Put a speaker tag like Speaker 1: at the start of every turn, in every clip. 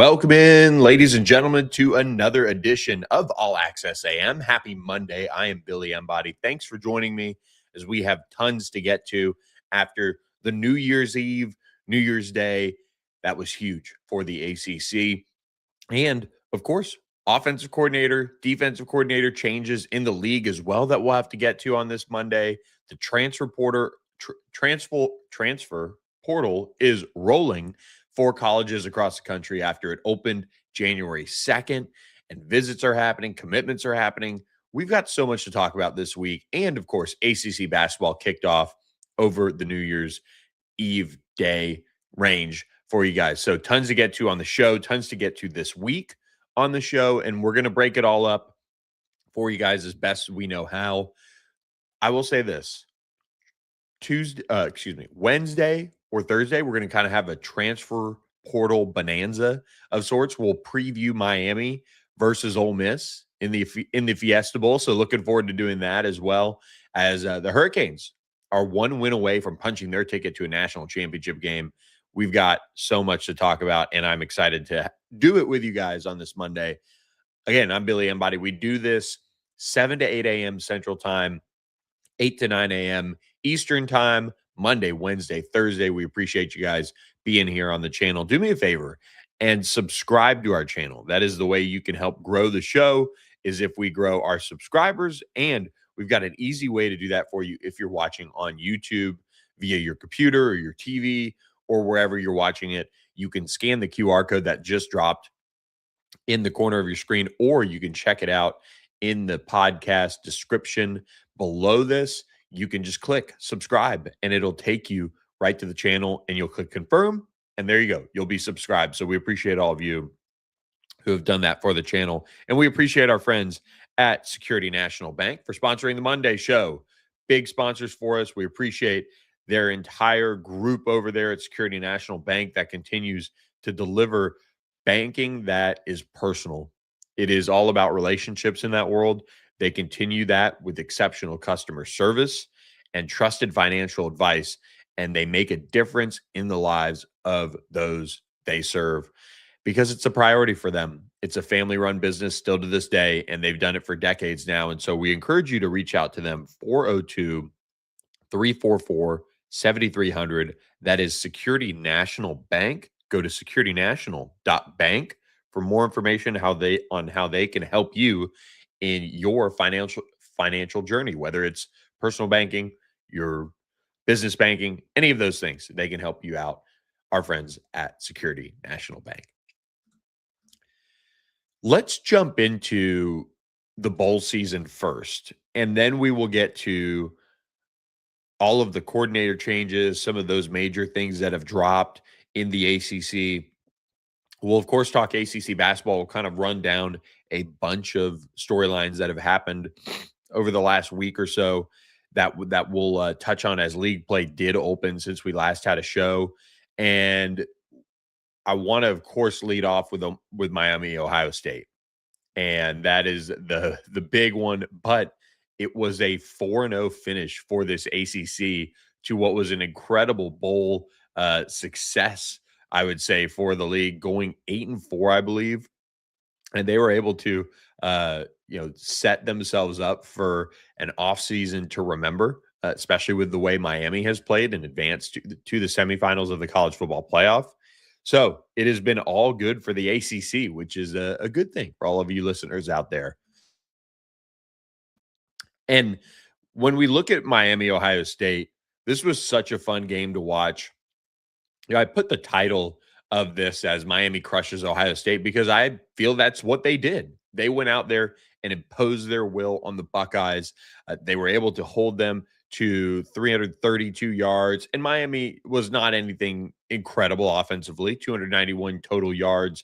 Speaker 1: Welcome in, ladies and gentlemen, to another edition of All Access AM. Happy Monday. I am Billy Embody. Thanks for joining me as we have tons to get to after the New Year's Eve, New Year's Day. That was huge for the ACC. And, of course, offensive coordinator, defensive coordinator changes in the league as well that we'll have to get to on this Monday. The transfer portal is rolling for colleges across the country after it opened January 2nd, and visits are happening, commitments are happening. We've got so much to talk about this week. And, of course, ACC basketball kicked off over the New Year's Eve day range for you guys. So tons to get to on the show, tons to get to this week on the show, and we're going to break it all up for you guys as best we know how. I will say this. Wednesday or Thursday, we're going to kind of have a transfer portal bonanza of sorts. We'll preview Miami versus Ole Miss in the Fiesta Bowl. So looking forward to doing that, as well as the Hurricanes are one win away from punching their ticket to a national championship game. We've got so much to talk about, and I'm excited to do it with you guys on this Monday. Again, I'm Billy Embody. We do this 7 to 8 a.m. Central Time, 8 to 9 a.m. Eastern Time, Monday, Wednesday, Thursday. We appreciate you guys being here on the channel. Do me a favor and subscribe to our channel. That is the way you can help grow the show, is if we grow our subscribers. And we've got an easy way to do that for you if you're watching on YouTube via your computer or your TV or wherever you're watching it. You can scan the QR code that just dropped in the corner of your screen, or you can check it out in the podcast description below this. You can just click subscribe and it'll take you right to the channel, and you'll click confirm, and there you go. You'll be subscribed. So we appreciate all of you who have done that for the channel. And we appreciate our friends at Security National Bank for sponsoring the Monday show. Big sponsors for us. We appreciate their entire group over there at Security National Bank that continues to deliver banking that is personal. It is all about relationships in that world. They continue that with exceptional customer service and trusted financial advice, and they make a difference in the lives of those they serve because it's a priority for them. It's a family-run business still to this day, and they've done it for decades now. And so we encourage you to reach out to them, 402-344-7300. That is Security National Bank. Go to securitynational.bank for more information on how they can help you in your financial journey, whether it's personal banking, your business banking, any of those things. They can help you out. Our friends at Security National Bank. Let's jump into the bowl season first, and then we will get to all of the coordinator changes, some of those major things that have dropped in the ACC. We'll, of course, talk ACC basketball. We'll kind of run down a bunch of storylines that have happened over the last week or so that we'll touch on as league play did open since we last had a show. And I want to, of course, lead off with Miami, Ohio State. And that is the big one. But it was a 4-0 finish for this ACC to what was an incredible bowl success, I would say, for the league, going 8-4, I believe. And they were able to, set themselves up for an offseason to remember, especially with the way Miami has played and advanced to the semifinals of the college football playoff. So it has been all good for the ACC, which is a good thing for all of you listeners out there. And when we look at Miami, Ohio State, this was such a fun game to watch. I put the title of this as Miami crushes Ohio State because I feel that's what they did. They went out there and imposed their will on the Buckeyes. They were able to hold them to 332 yards, and Miami was not anything incredible offensively, 291 total yards,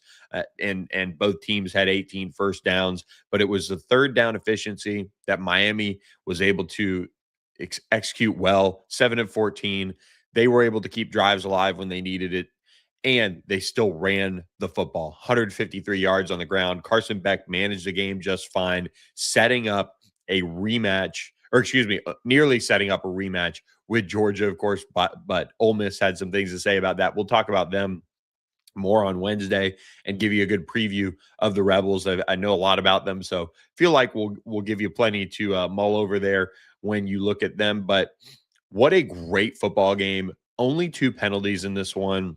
Speaker 1: and both teams had 18 first downs, but it was the third down efficiency that Miami was able to execute well, 7 of 14. They were able to keep drives alive when they needed it, and they still ran the football. 153 yards on the ground. Carson Beck managed the game just fine, setting up a rematch, nearly setting up a rematch with Georgia, of course, but Ole Miss had some things to say about that. We'll talk about them more on Wednesday and give you a good preview of the Rebels. I know a lot about them, so feel like we'll give you plenty to mull over there when you look at them. But what a great football game! Only 2 penalties in this one.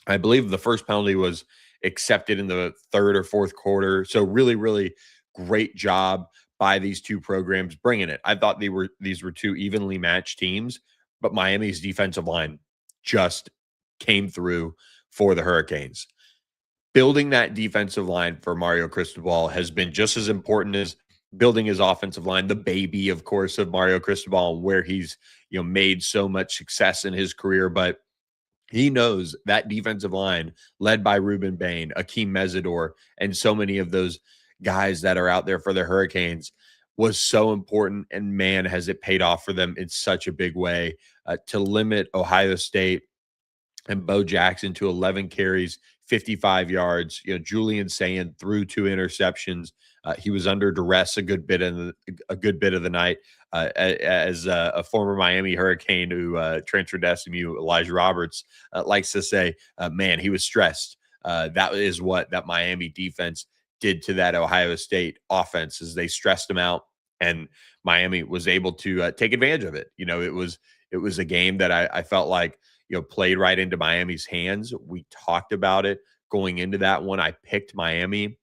Speaker 1: I believe the first penalty was accepted in the third or fourth quarter. So really, really great job by these two programs bringing it. I thought these were two evenly matched teams, but Miami's defensive line just came through for the Hurricanes. Building that defensive line for Mario Cristobal has been just as important as building his offensive line, the baby, of course, of Mario Cristobal, where he's made so much success in his career. But he knows that defensive line led by Ruben Bain, Akeem Mesidor, and so many of those guys that are out there for the Hurricanes was so important. And man, has it paid off for them in such a big way to limit Ohio State and Bo Jackson to 11 carries, 55 yards. Julian Sayin threw 2 interceptions. He was under duress a good bit of the night. As a former Miami Hurricane who transferred to SMU, Elijah Roberts likes to say, man, he was stressed. That is what that Miami defense did to that Ohio State offense, is they stressed him out, and Miami was able to take advantage of it. It was a game that I felt like played right into Miami's hands. We talked about it going into that one. I picked Miami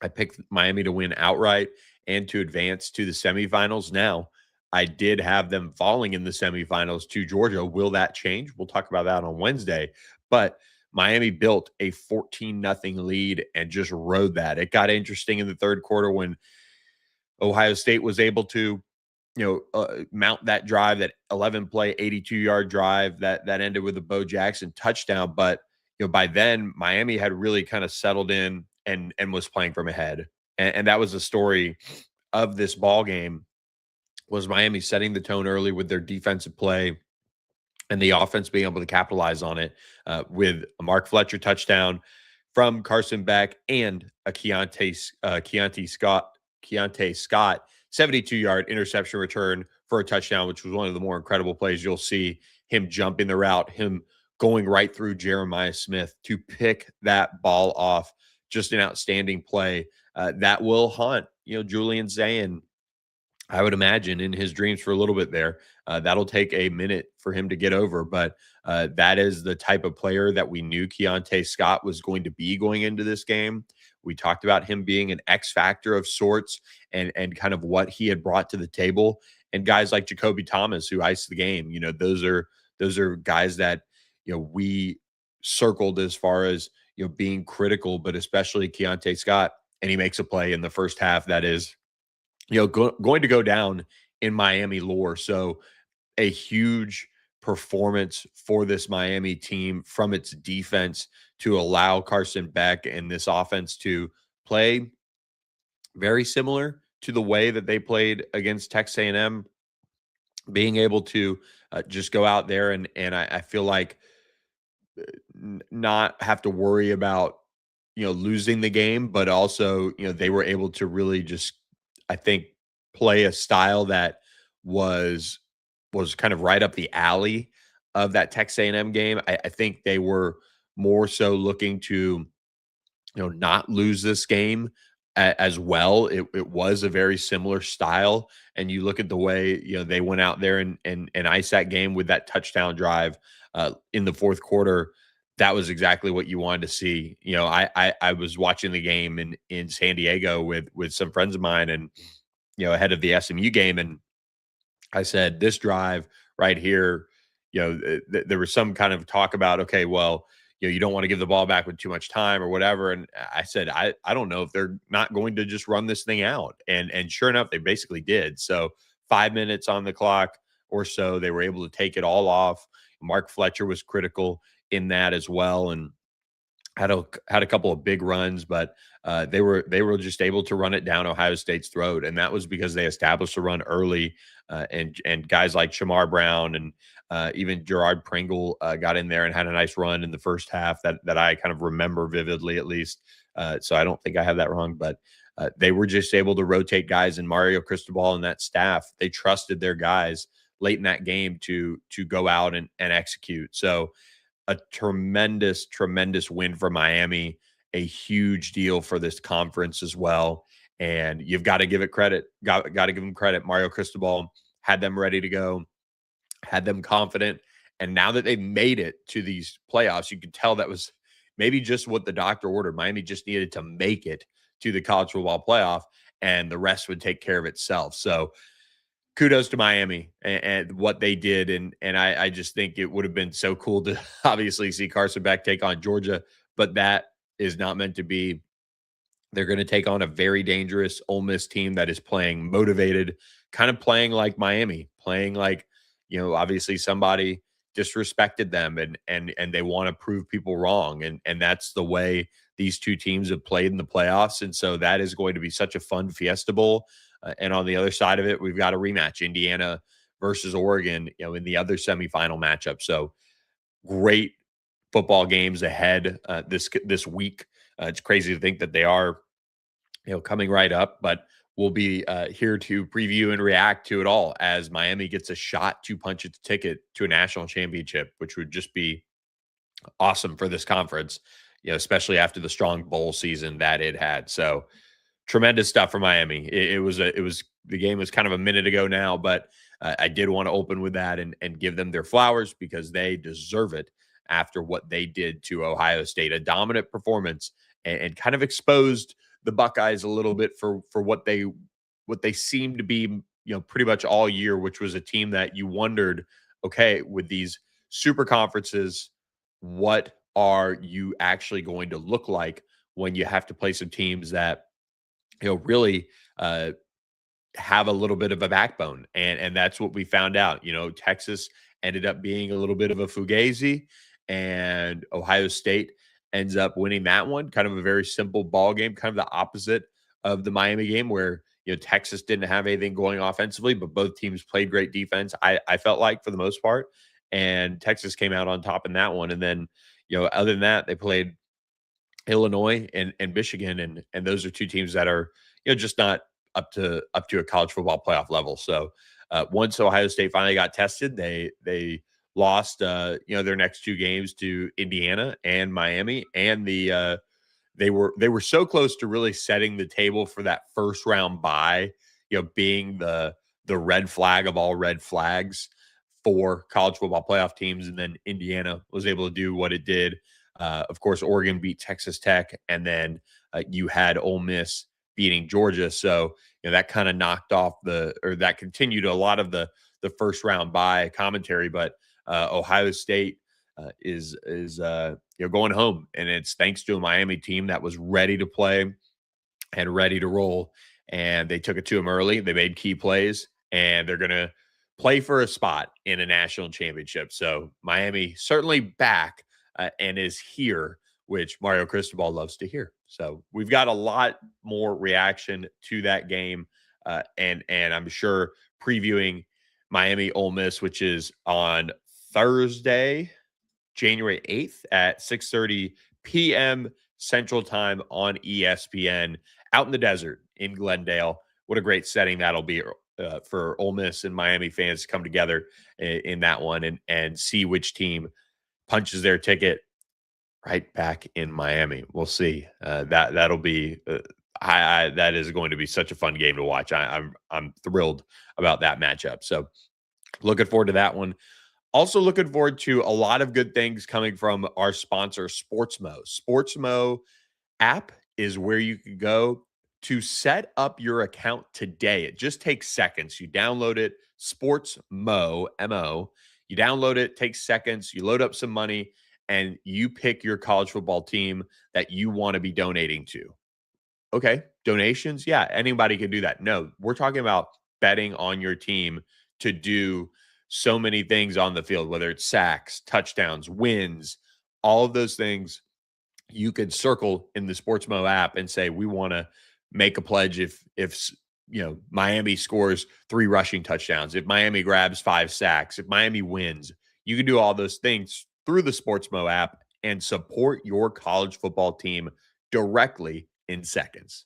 Speaker 1: to win outright and to advance to the semifinals. Now, I did have them falling in the semifinals to Georgia. Will that change? We'll talk about that on Wednesday. But Miami built a 14-0 lead and just rode that. It got interesting in the third quarter when Ohio State was able to mount that drive, that 11-play, 82-yard drive that ended with a Bo Jackson touchdown. But by then Miami had really kind of settled in and was playing from ahead, and that was the story of this ball game, was Miami setting the tone early with their defensive play and the offense being able to capitalize on it with a Mark Fletcher touchdown from Carson Beck and a Keontae Scott 72-yard interception return for a touchdown, which was one of the more incredible plays. You'll see him jumping the route, him going right through Jeremiah Smith to pick that ball off. Just an outstanding play that will haunt, Julian Zayin, I would imagine, in his dreams for a little bit there. That'll take a minute for him to get over, but that is the type of player that we knew Keontae Scott was going to be going into this game. We talked about him being an X factor of sorts and kind of what he had brought to the table. And guys like Jacoby Thomas, who iced the game, those are guys that we circled as far as being critical, but especially Keontae Scott. And he makes a play in the first half that is going to go down in Miami lore. So a huge performance for this Miami team from its defense to allow Carson Beck and this offense to play very similar to the way that they played against Texas A&M, being able to just go out there and I feel like not have to worry about losing the game, but also they were able to really just, I think, play a style that was kind of right up the alley of that Texas A&M game. I think they were more so looking to not lose this game as well. It was a very similar style, and you look at the way they went out there and iced that game with that touchdown drive in the fourth quarter. That was exactly what you wanted to see. I was watching the game in San Diego with some friends of mine, and ahead of the SMU game, and I said, this drive right here, there was some kind of talk about, okay, well, you don't want to give the ball back with too much time or whatever. And I said, I don't know if they're not going to just run this thing out. And sure enough, they basically did. So 5 minutes on the clock or so, they were able to take it all off. Mark Fletcher was critical in that as well, and had a couple of big runs, but they were just able to run it down Ohio State's throat, and that was because they established a run early, and guys like Shamar Brown and even Gerard Pringle got in there and had a nice run in the first half that I kind of remember vividly, at least. So I don't think I have that wrong, but they were just able to rotate guys, and Mario Cristobal and that staff, they trusted their guys late in that game to go out and execute. So a tremendous, tremendous win for Miami, a huge deal for this conference as well. And you've got to give it credit. Got to give them credit. Mario Cristobal had them ready to go, had them confident. And now that they've made it to these playoffs, you can tell that was maybe just what the doctor ordered. Miami just needed to make it to the college football playoff, and the rest would take care of itself. So kudos to Miami and what they did. And I just think it would have been so cool to obviously see Carson Beck take on Georgia, but that is not meant to be. They're going to take on a very dangerous Ole Miss team that is playing motivated, kind of playing like Miami, playing like, obviously somebody disrespected them and they want to prove people wrong. And that's the way these two teams have played in the playoffs. And so that is going to be such a fun Fiesta Bowl. And on the other side of it, we've got a rematch, Indiana versus Oregon, in the other semifinal matchup. So great football games ahead this week. It's crazy to think that they are, coming right up, but we'll be here to preview and react to it all as Miami gets a shot to punch its ticket to a national championship, which would just be awesome for this conference, especially after the strong bowl season that it had. So tremendous stuff for Miami. The game was kind of a minute ago now, but I did want to open with that and give them their flowers because they deserve it after what they did to Ohio State, a dominant performance and kind of exposed the Buckeyes a little bit for what they seemed to be, pretty much all year, which was a team that you wondered, okay, with these super conferences, what are you actually going to look like when you have to play some teams that, really have a little bit of a backbone. And that's what we found out. Texas ended up being a little bit of a fugazi, and Ohio State ends up winning that one. Kind of a very simple ball game, kind of the opposite of the Miami game where, Texas didn't have anything going offensively, but both teams played great defense, I felt like, for the most part. And Texas came out on top in that one. And then, other than that, they played Illinois and Michigan. And those are two teams that are, just not up to a college football playoff level. So once Ohio State finally got tested, they lost, their next two games to Indiana and Miami, and they were so close to really setting the table for that first round bye, being the red flag of all red flags for college football playoff teams. And then Indiana was able to do what it did. Of course, Oregon beat Texas Tech, and then you had Ole Miss beating Georgia. So, that kind of knocked off that continued a lot of the first round bye commentary. But Ohio State is going home, and it's thanks to a Miami team that was ready to play and ready to roll. And they took it to them early. They made key plays, and they're going to play for a spot in a national championship. So Miami certainly back and is here, which Mario Cristobal loves to hear. So we've got a lot more reaction to that game, and I'm sure previewing Miami Ole Miss, which is on Thursday, January 8th at 6:30 p.m. Central Time on ESPN out in the desert in Glendale. What a great setting that'll be for Ole Miss and Miami fans to come together in that one and see which team punches their ticket right back in Miami. We'll see. That'll be that is going to be such a fun game to watch. I'm thrilled about that matchup. So looking forward to that one. Also looking forward to a lot of good things coming from our sponsor, Sportsmo. Sportsmo app is where you can go to set up your account today. It just takes seconds. You download it, Sportsmo, M-O. You download it, takes seconds. You load up some money, and you pick your college football team that you want to be donating to. Okay, donations? Yeah, anybody can do that. No, we're talking about betting on your team to do so many things on the field, whether it's sacks, touchdowns, wins, all of those things. You could circle in the Sportsmo app and say, we want to make a pledge if Miami scores 3 rushing touchdowns, if Miami grabs 5 sacks, if Miami wins. You can do all those things through the Sportsmo app and support your college football team directly in seconds.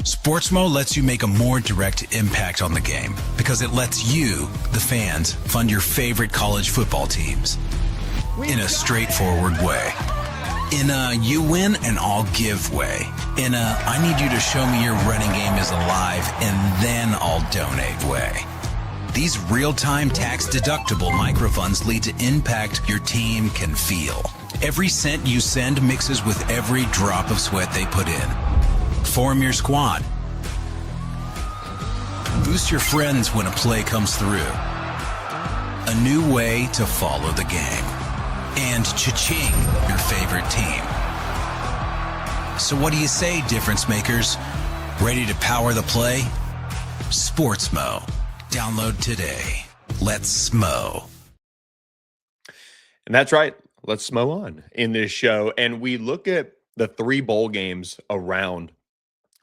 Speaker 2: Sportsmo lets you make a more direct impact on the game because it lets you, the fans, fund your favorite college football teams. in a straightforward way. In a you win and I'll give way. In a I need you to show me your running game is alive and then I'll donate way. These real-time tax-deductible microfunds lead to impact your team can feel. Every cent you send mixes with every drop of sweat they put in. Form your squad. Boost your friends when a play comes through. A new way to follow the game. And cha-ching, your favorite team. So what do you say, difference makers? Ready to power the play? Sportsmo. Download today. Let's smo.
Speaker 1: And that's right. Let's smo on in this show. And we look at the 3 bowl games around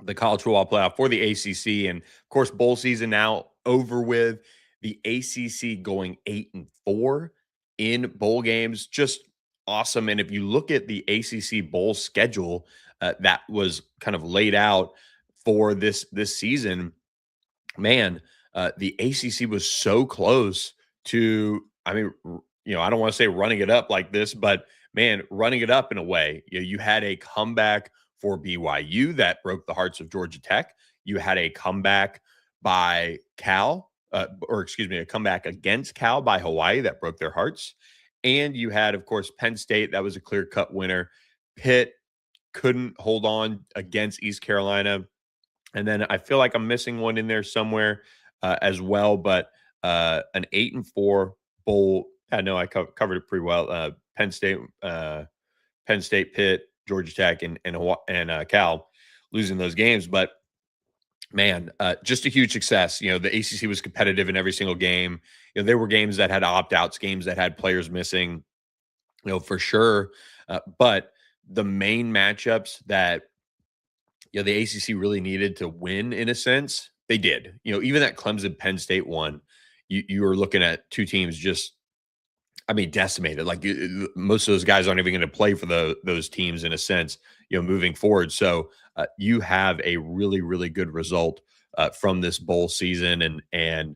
Speaker 1: the college football playoff for the ACC. And of course, bowl season now over with. The ACC going 8-4 in bowl games. Just awesome. And if you look at the ACC bowl schedule that was kind of laid out for this season, man, the ACC was so close to, I mean, I don't want to say running it up like this, but man, running it up in a way. You had a comeback for BYU that broke the hearts of Georgia Tech. You had a comeback by Cal, a comeback against Cal by Hawaii that broke their hearts. And you had, of course, Penn State. That was a clear-cut winner. Pitt couldn't hold on against East Carolina. And then I feel like I'm missing one in there somewhere as well. But an 8-4 bowl. I know I covered it pretty well. Penn State, Pitt, Georgia Tech, and Cal losing those games. But man, just a huge success. The ACC was competitive in every single game. There were games that had opt-outs, games that had players missing, for sure. But the main matchups that, the ACC really needed to win in a sense, they did. Even that Clemson Penn State one, you were looking at 2 teams just, decimated. Like most of those guys aren't even going to play for those teams in a sense, moving forward. So you have a really, really good result from this bowl season, and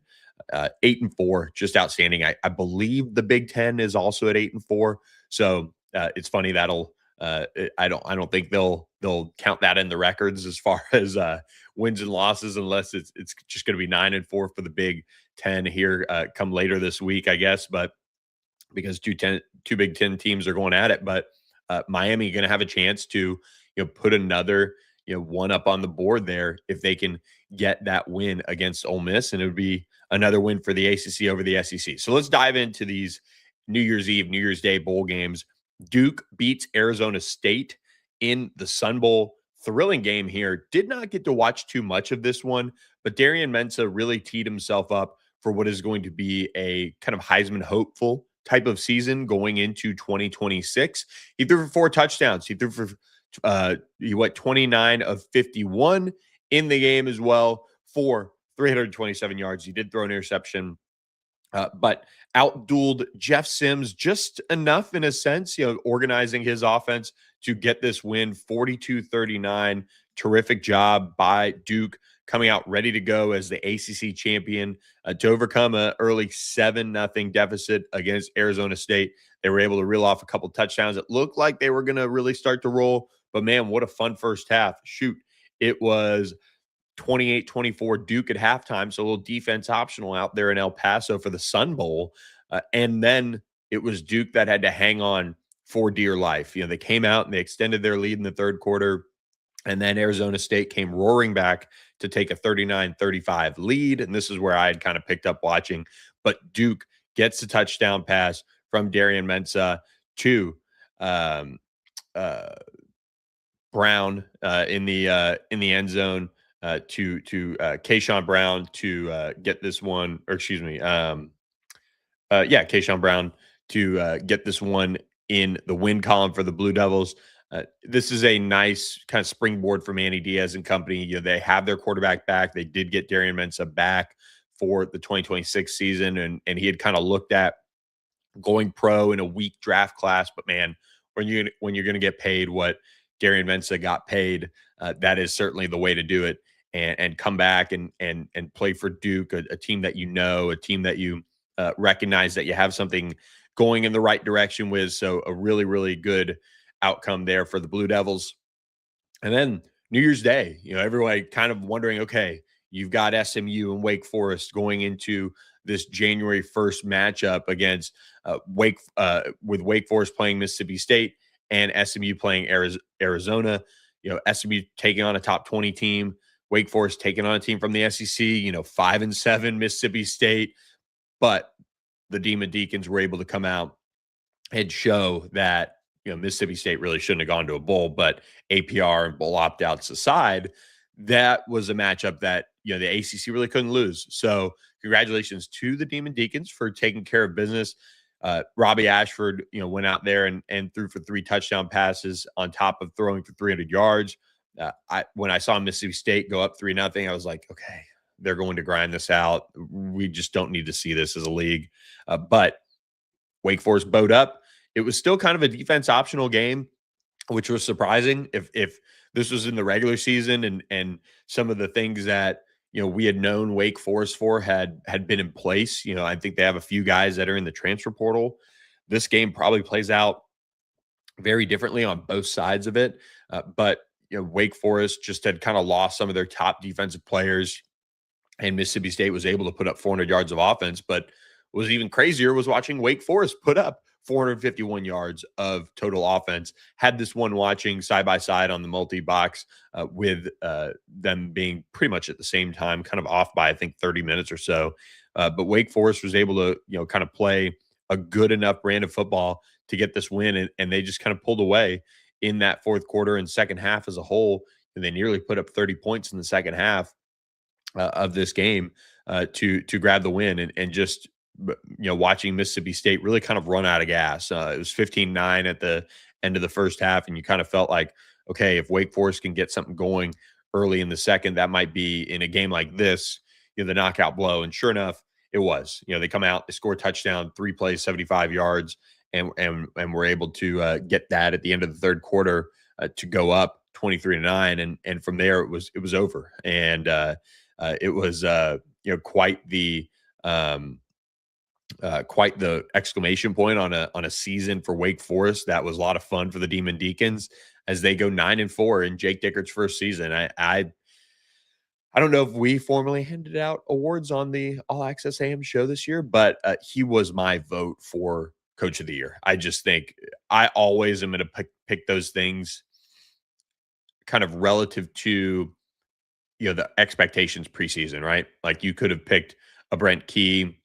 Speaker 1: 8-4, just outstanding. I believe the Big Ten is also at 8-4. So it's funny that'll I don't think they'll count that in the records as far as wins and losses, unless it's just going to be 9-4 for the Big Ten here come later this week, I guess. But because two Big Ten teams are going at it, but Miami going to have a chance to put another one up on the board there if they can get that win against Ole Miss, and it would be another win for the ACC over the SEC. So let's dive into these New Year's Eve, New Year's Day bowl games. Duke beats Arizona State in the Sun Bowl. Thrilling game here. Did not get to watch too much of this one, but Darian Mensah really teed himself up for what is going to be a kind of Heisman hopeful type of season going into 2026. He threw for 4 touchdowns. He threw for he went 29 of 51 in the game as well for 327 yards. He did throw an interception, but outdueled Jeff Sims just enough in a sense, organizing his offense to get this win, 42-39. Terrific job by Duke, coming out ready to go as the ACC champion to overcome an early 7-0 deficit against Arizona State. They were able to reel off a couple touchdowns. It looked like they were going to really start to roll, but man, what a fun first half. Shoot, it was 28-24 Duke at halftime, so a little defense optional out there in El Paso for the Sun Bowl. And then it was Duke that had to hang on for dear life. They came out and they extended their lead in the third quarter, and then Arizona State came roaring back to take a 39-35 lead, and this is where I had kind of picked up watching. But Duke gets the touchdown pass from Darian Mensah to Brown in the end zone to Keyshawn Brown to get this one, or excuse me, Keyshawn Brown to get this one in the win column for the Blue Devils. This is a nice kind of springboard for Manny Diaz and company. They have their quarterback back. They did get Darian Mensah back for the 2026 season, and he had kind of looked at going pro in a weak draft class. But man, when you're going to get paid what Darian Mensah got paid, that is certainly the way to do it, and come back and play for Duke, a team that a team that you recognize that you have something going in the right direction with. So a really, really good outcome there for the Blue Devils. And then New Year's Day, everybody kind of wondering, okay, you've got SMU and Wake Forest going into this January 1st matchup against with Wake Forest playing Mississippi State and SMU playing Arizona. SMU taking on a top 20 team, Wake Forest taking on a team from the SEC. 5-7 Mississippi State, but the Demon Deacons were able to come out and show that Mississippi State really shouldn't have gone to a bowl, but APR and bowl opt-outs aside, that was a matchup that the ACC really couldn't lose. So congratulations to the Demon Deacons for taking care of business. Robbie Ashford, went out there and threw for 3 touchdown passes on top of throwing for 300 yards. When I saw Mississippi State go up 3-0, I was like, okay, they're going to grind this out. We just don't need to see this as a league. But Wake Forest bowed up. It was still kind of a defense optional game, which was surprising. If this was in the regular season and some of the things that we had known Wake Forest for had been in place, I think they have a few guys that are in the transfer portal. This game probably plays out very differently on both sides of it. But Wake Forest just had kind of lost some of their top defensive players, and Mississippi State was able to put up 400 yards of offense. But what was even crazier was watching Wake Forest put up 451 yards of total offense. Had this one watching side by side on the multi-box with them being pretty much at the same time, kind of off by, I think, 30 minutes or so. But Wake Forest was able to, kind of play a good enough brand of football to get this win. And they just kind of pulled away in that fourth quarter and second half as a whole. And they nearly put up 30 points in the second half of this game to grab the win and just, watching Mississippi State really kind of run out of gas. It was 15-9 at the end of the first half, and you kind of felt like, okay, if Wake Forest can get something going early in the second, that might be, in a game like this, the knockout blow. And sure enough, it was. They come out, they score a touchdown, 3 plays, 75 yards, and were able to get that at the end of the third quarter to go up 23-9, and from there it was over. And it was quite the exclamation point on a season for Wake Forest. That was a lot of fun for the Demon Deacons as they go 9-4 in Jake Dickert's first season. I don't know if we formally handed out awards on the All Access AM show this year, but he was my vote for Coach of the Year. I just think I always am going to pick those things kind of relative to the expectations preseason, right? Like you could have picked a Brent Key.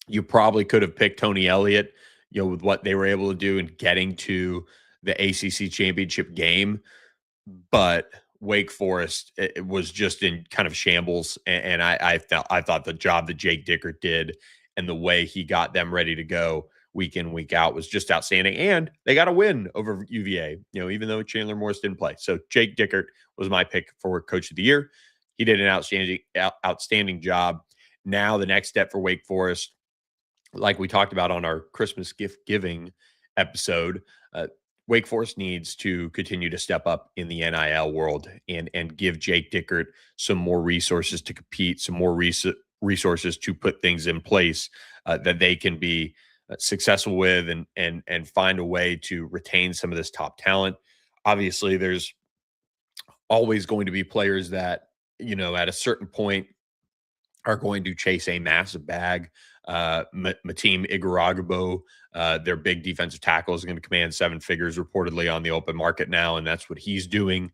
Speaker 1: You probably could have picked Tony Elliott, with what they were able to do in getting to the ACC championship game. But Wake Forest, it was just in kind of shambles. And I thought the job that Jake Dickert did and the way he got them ready to go week in, week out was just outstanding. And they got a win over UVA, even though Chandler Morris didn't play. So Jake Dickert was my pick for Coach of the Year. He did an outstanding job. Now the next step for Wake Forest, like we talked about on our Christmas gift giving episode, Wake Forest needs to continue to step up in the NIL world and give Jake Dickert some more resources to compete, some more resources to put things in place that they can be successful with and find a way to retain some of this top talent. Obviously, there's always going to be players that, at a certain point are going to chase a massive bag. Matim Igaragubo, their big defensive tackle, is going to command 7 figures reportedly on the open market now, and that's what he's doing.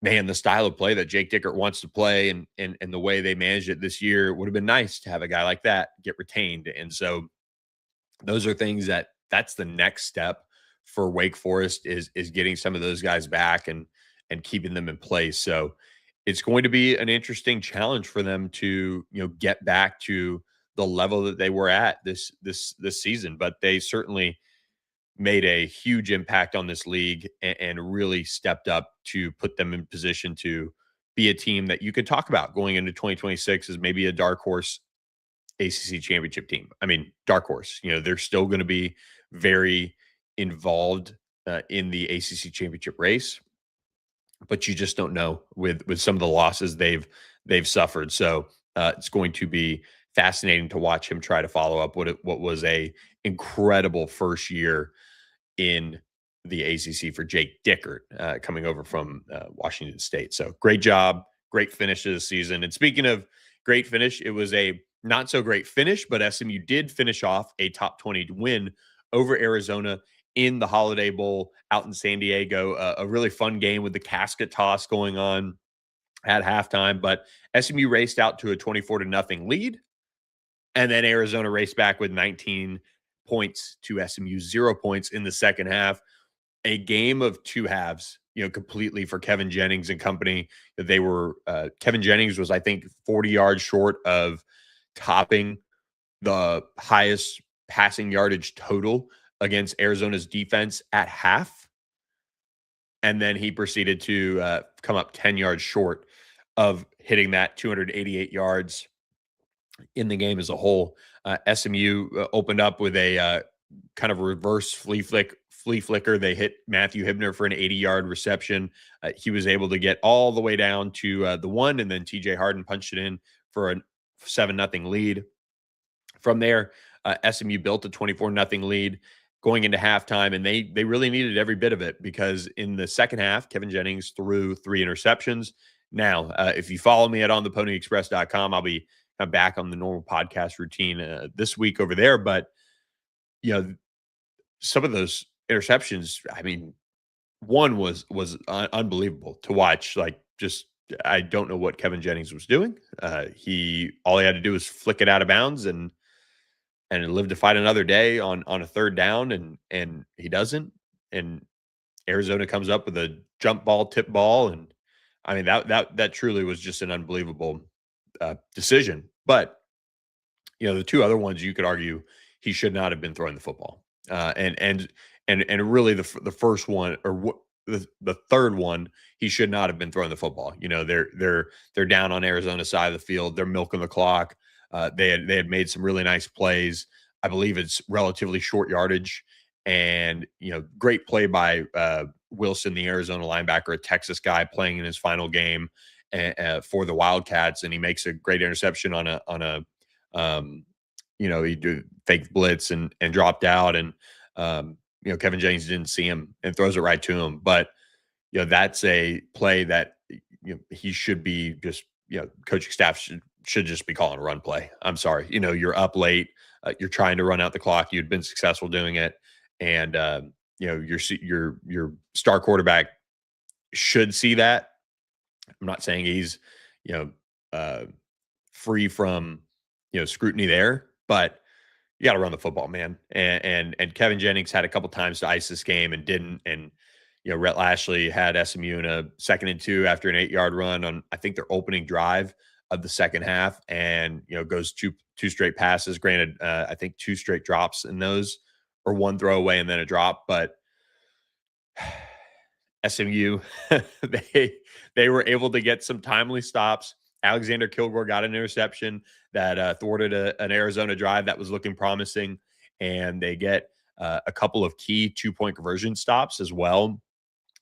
Speaker 1: Man, the style of play that Jake Dickert wants to play and the way they managed it this year, it would have been nice to have a guy like that get retained. And so those are things that's the next step for Wake Forest is getting some of those guys back and keeping them in place. So it's going to be an interesting challenge for them to, get back to the level that they were at this season. But they certainly made a huge impact on this league and really stepped up to put them in position to be a team that you could talk about going into 2026 as maybe a dark horse ACC championship team. I mean, dark horse, they're still going to be very involved in the ACC championship race, but you just don't know with some of the losses they've suffered. So it's going to be fascinating to watch him try to follow up what was a incredible first year in the ACC for Jake Dickert, coming over from Washington State. So great job, great finish to the season. And speaking of great finish, it was a not so great finish, but SMU did finish off a top 20 win over Arizona in the Holiday Bowl out in San Diego. A really fun game with the casket toss going on at halftime, but SMU raced out to a 24-0 lead. And then Arizona raced back with 19 points to SMU's 0 points in the second half. A game of two halves, completely for Kevin Jennings and company. They were Kevin Jennings was, I think, 40 yards short of topping the highest passing yardage total against Arizona's defense at half. And then he proceeded to come up 10 yards short of hitting that 288 yards in the game as a whole. SMU opened up with a kind of reverse flea flicker. They hit Matthew Hibner for an 80-yard reception. He was able to get all the way down to the one, and then TJ Harden punched it in for a 7-0 lead. From there, SMU built a 24-0 lead going into halftime, and they really needed every bit of it, because in the second half, Kevin Jennings threw 3 interceptions. Now, if you follow me at ontheponyexpress.com, I'll be back on the normal podcast routine this week over there. But, some of those interceptions, I mean, one was unbelievable to watch. Like, just, I don't know what Kevin Jennings was doing. All he had to do was flick it out of bounds and live to fight another day on a third down, and he doesn't. And Arizona comes up with a jump ball, tip ball, and I mean that truly was just an unbelievable decision. But the two other ones, you could argue he should not have been throwing the football, and really the first one, or the third one, he should not have been throwing the football. They're down on Arizona's side of the field. They're milking the clock. They had made some really nice plays. I believe it's relatively short yardage, and great play by Wilson, the Arizona linebacker, a Texas guy playing in his final game for the Wildcats, and he makes a great interception on a he did fake blitz and dropped out, and Kevin Jennings didn't see him and throws it right to him. But that's a play that he should be just coaching staff should just be calling a run play. I'm sorry, you're up late, you're trying to run out the clock. You'd been successful doing it, and your star quarterback should see that. I'm not saying he's free from scrutiny there, but you got to run the football, man. And Kevin Jennings had a couple times to ice this game and didn't. And Rhett Lashley had SMU in a 2nd and 2 after an 8-yard run on, I think, their opening drive of the second half, and goes two straight passes. Granted, I think 2 straight drops in those, or 1 throwaway and then a drop. But SMU, they were able to get some timely stops. Alexander Kilgore got an interception that thwarted an Arizona drive that was looking promising, and they get a couple of key 2-point conversion stops as well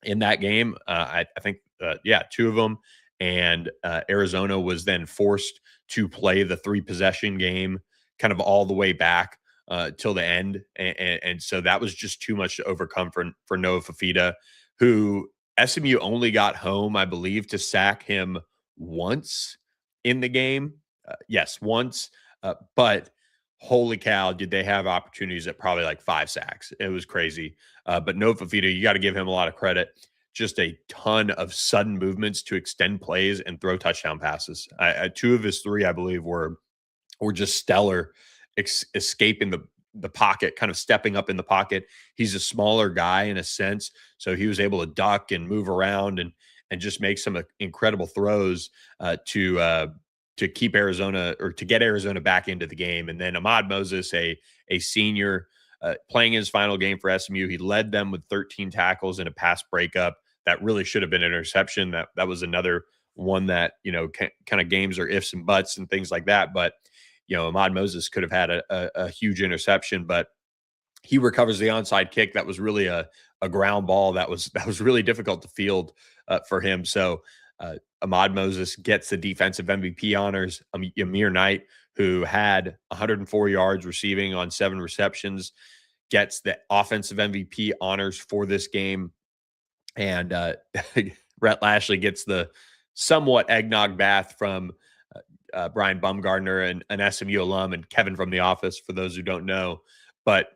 Speaker 1: in that game. I think 2 of them, and Arizona was then forced to play the 3-possession game kind of all the way back till the end, and so that was just too much to overcome for Noah Fafita, who SMU only got home, I believe, to sack him once in the game. Yes, once. But holy cow, did they have opportunities at probably like 5 sacks. It was crazy. But Noah Fafita, you got to give him a lot of credit. Just a ton of sudden movements to extend plays and throw touchdown passes. 2 of his 3, I believe, were just stellar, escaping the pocket, kind of stepping up in the pocket. He's a smaller guy in a sense, so he was able to duck and move around and just make some incredible throws to keep Arizona, or to get Arizona back into the game. And then Ahmad Moses, a senior, playing his final game for SMU, he led them with 13 tackles and a pass breakup that really should have been an interception. That was another one that kind of games are ifs and buts and things like that. But Ahmad Moses could have had a huge interception, but he recovers the onside kick. That was really a ground ball that was really difficult to field for him. So Ahmad Moses gets the defensive MVP honors. Amir Knight, who had 104 yards receiving on 7 receptions, gets the offensive MVP honors for this game. And Rhett Lashley gets the somewhat eggnog bath from Brian Bumgardner, and an SMU alum, and Kevin from The Office, for those who don't know. But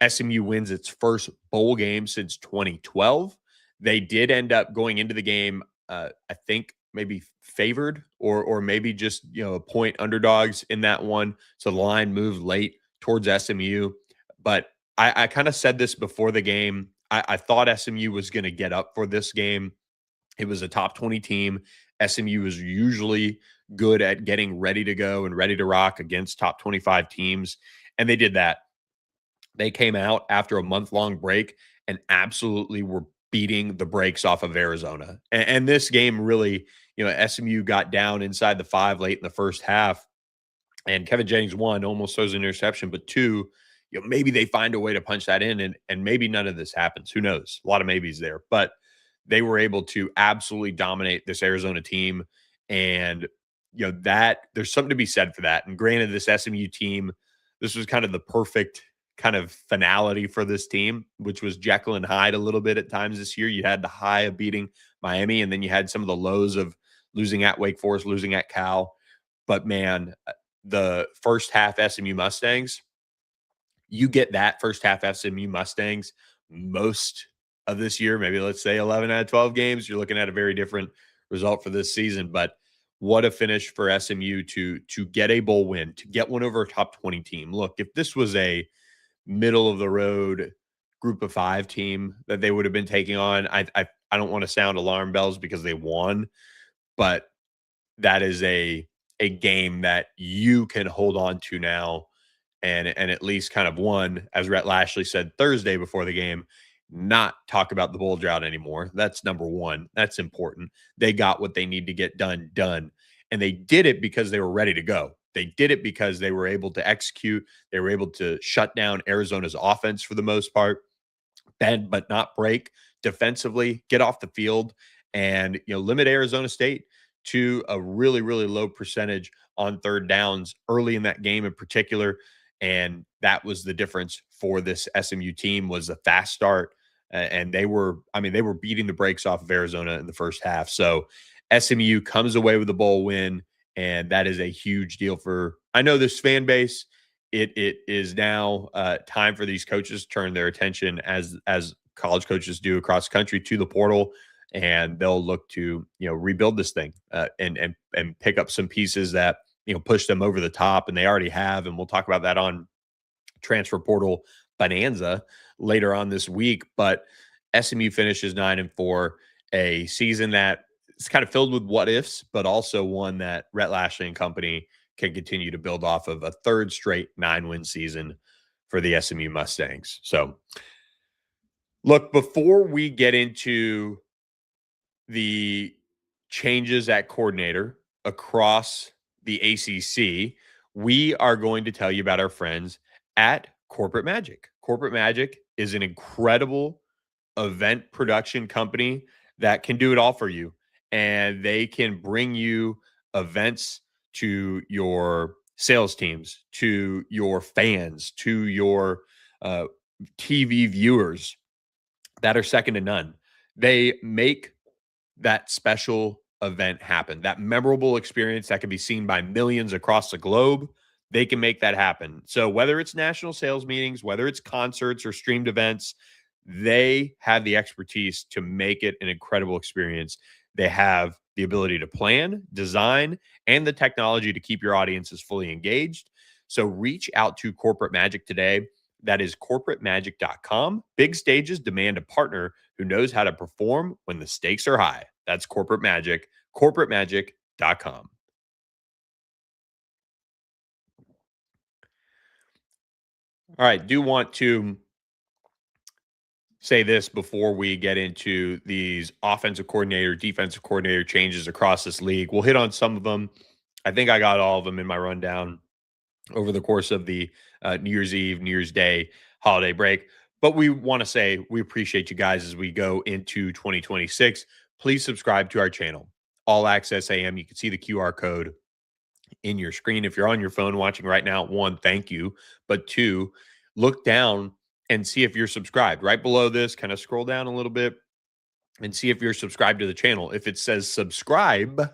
Speaker 1: SMU wins its first bowl game since 2012. They did end up going into the game, I think, maybe favored or maybe just a point underdogs in that one. So the line moved late towards SMU. But I kind of said this before the game. I thought SMU was going to get up for this game. It was a top 20 team. SMU is usually good at getting ready to go and ready to rock against top 25 teams. And they did that. They came out after a month-long break and absolutely were beating the brakes off of Arizona. And this game really, SMU got down inside the 5 late in the first half. And Kevin Jennings, 1, almost throws an interception, but 2, maybe they find a way to punch that in, and maybe none of this happens. Who knows? A lot of maybes there. But they were able to absolutely dominate this Arizona team. And, that there's something to be said for that. And granted, this SMU team, this was kind of the perfect kind of finality for this team, which was Jekyll and Hyde a little bit at times this year. You had the high of beating Miami, and then you had some of the lows of losing at Wake Forest, losing at Cal. But man, the first half SMU Mustangs, you get that first half SMU Mustangs most of this year, maybe let's say 11 out of 12 games, you're looking at a very different result for this season. But what a finish for SMU to get a bowl win, to get one over a top 20 team. Look, if this was a middle of the road group of 5 team that they would have been taking on, I don't want to sound alarm bells because they won, but that is a game that you can hold on to now and at least kind of one, as Rhett Lashley said Thursday before the game, not talk about the bowl drought anymore. That's number one. That's important. They got what they need to get done. And they did it because they were ready to go. They did it because they were able to execute. They were able to shut down Arizona's offense for the most part, bend but not break defensively, get off the field, and limit Arizona State to a really, really low percentage on third downs early in that game in particular. And that was the difference for this SMU team, was a fast start. And they were beating the brakes off of Arizona in the first half. So SMU comes away with a bowl win, and that is a huge deal for, I know, this fan base. It is now time for these coaches to turn their attention, as college coaches do across the country, to the portal, and they'll look to rebuild this thing and pick up some pieces that push them over the top, and they already have. And we'll talk about that on Transfer Portal Bonanza later on this week. But SMU finishes 9-4, a season that is kind of filled with what ifs, but also one that Rhett Lashley and company can continue to build off of, a third straight 9-win season for the SMU Mustangs. So look, before we get into the changes at coordinator across the ACC, we are going to tell you about our friends at Corporate Magic. Corporate Magic is an incredible event production company that can do it all for you. And they can bring you events to your sales teams, to your fans, to your TV viewers that are second to none. They make that special event happen, that memorable experience that can be seen by millions across the globe. They can make that happen. So whether it's national sales meetings, whether it's concerts or streamed events, they have the expertise to make it an incredible experience. They have the ability to plan, design, and the technology to keep your audiences fully engaged. So reach out to Corporate Magic today. That is corporatemagic.com. Big stages demand a partner who knows how to perform when the stakes are high. That's Corporate Magic, corporatemagic.com. All right, do want to say this before we get into these offensive coordinator, defensive coordinator changes across this league. We'll hit on some of them. I think I got all of them in my rundown over the course of the New Year's Eve, New Year's Day holiday break. But we want to say we appreciate you guys as we go into 2026. Please subscribe to our channel, All Access AM. You can see the QR code in your screen. If you're on your phone watching right now, one, thank you. But two, look down and see if you're subscribed. Right below this, kind of scroll down a little bit and see if you're subscribed to the channel. If it says subscribe,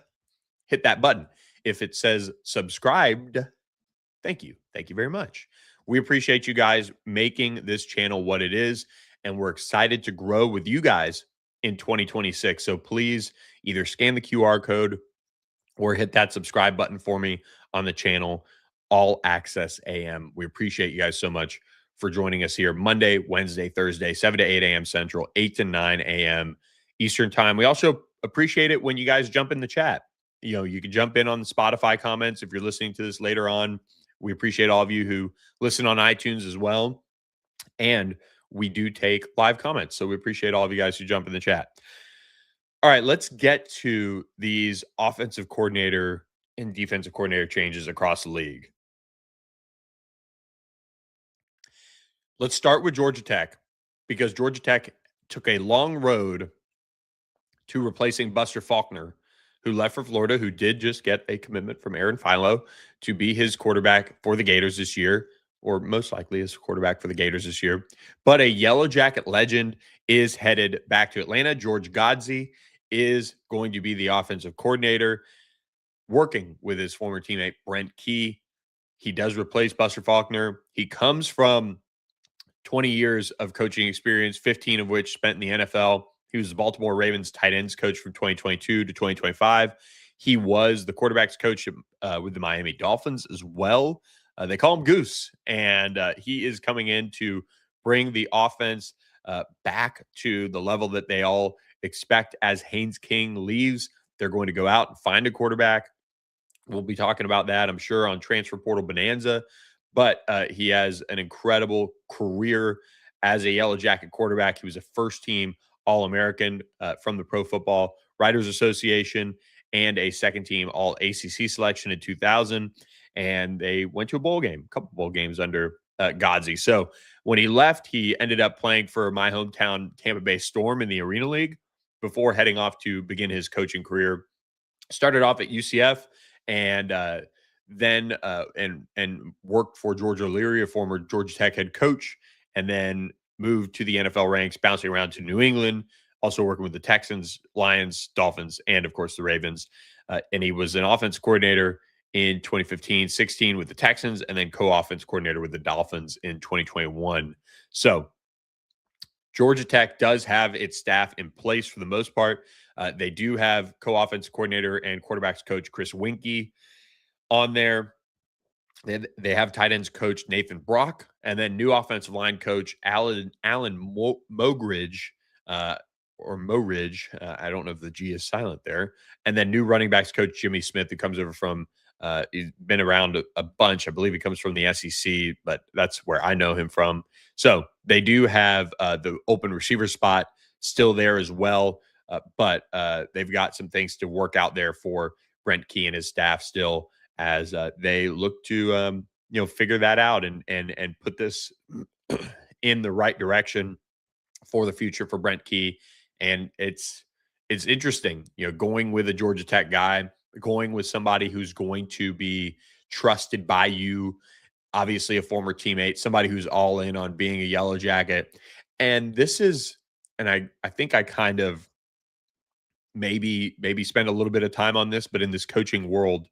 Speaker 1: hit that button. If it says subscribed, thank you. Thank you very much. We appreciate you guys making this channel what it is, and we're excited to grow with you guys in 2026. So please either scan the QR code or hit that subscribe button for me on the channel, All Access AM. We appreciate you guys so much for joining us here Monday, Wednesday, Thursday, 7 to 8 a.m. Central, 8 to 9 a.m. Eastern Time. We also appreciate it when you guys jump in the chat. You can jump in on the Spotify comments if you're listening to this later on. We appreciate all of you who listen on iTunes as well. And we do take live comments. So we appreciate all of you guys who jump in the chat. All right, let's get to these offensive coordinator and defensive coordinator changes across the league. Let's start with Georgia Tech, because Georgia Tech took a long road to replacing Buster Faulkner, who left for Florida, who did just get a commitment from Aaron Philo to be his quarterback for the Gators this year, or most likely his quarterback for the Gators this year. But a Yellow Jacket legend is headed back to Atlanta. George Godsey is going to be the offensive coordinator, working with his former teammate Brent Key. He does replace Buster Faulkner. He comes from 20 years of coaching experience, 15 of which spent in the NFL. He was the Baltimore Ravens tight ends coach from 2022 to 2025. He was the quarterback's coach with the Miami Dolphins as well. They call him Goose, and he is coming in to bring the offense back to the level that they all expect as Haynes King leaves. They're going to go out and find a quarterback. We'll be talking about that, I'm sure, on Transfer Portal Bonanza. But he has an incredible career as a Yellow Jacket quarterback. He was a first-team All-American from the Pro Football Writers Association and a second-team All-ACC selection in 2000. And they went to a couple bowl games under Godsey. So when he left, he ended up playing for my hometown Tampa Bay Storm in the Arena League before heading off to begin his coaching career. Started off at UCF and then worked for George O'Leary, a former Georgia Tech head coach, and then moved to the NFL ranks, bouncing around to New England, also working with the Texans, Lions, Dolphins, and, of course, the Ravens. And he was an offense coordinator in 2015-16 with the Texans, and then co-offense coordinator with the Dolphins in 2021. So Georgia Tech does have its staff in place for the most part. They do have co-offense coordinator and quarterbacks coach Chris Winkie on there. They have tight ends coach Nathan Brock, and then new offensive line coach Alan Mogridge, or Moridge. I don't know if the G is silent there. And then new running backs coach Jimmy Smith, who comes over from, he's been around a bunch. I believe he comes from the SEC, but that's where I know him from. So they do have the open receiver spot still there as well. But they've got some things to work out there for Brent Key and his staff still, as they look to figure that out and put this in the right direction for the future for Brent Key. And it's interesting, going with a Georgia Tech guy, going with somebody who's going to be trusted by you, obviously a former teammate, somebody who's all in on being a Yellow Jacket. And this is, and I think I kind of maybe spend a little bit of time on this, but in this coaching world,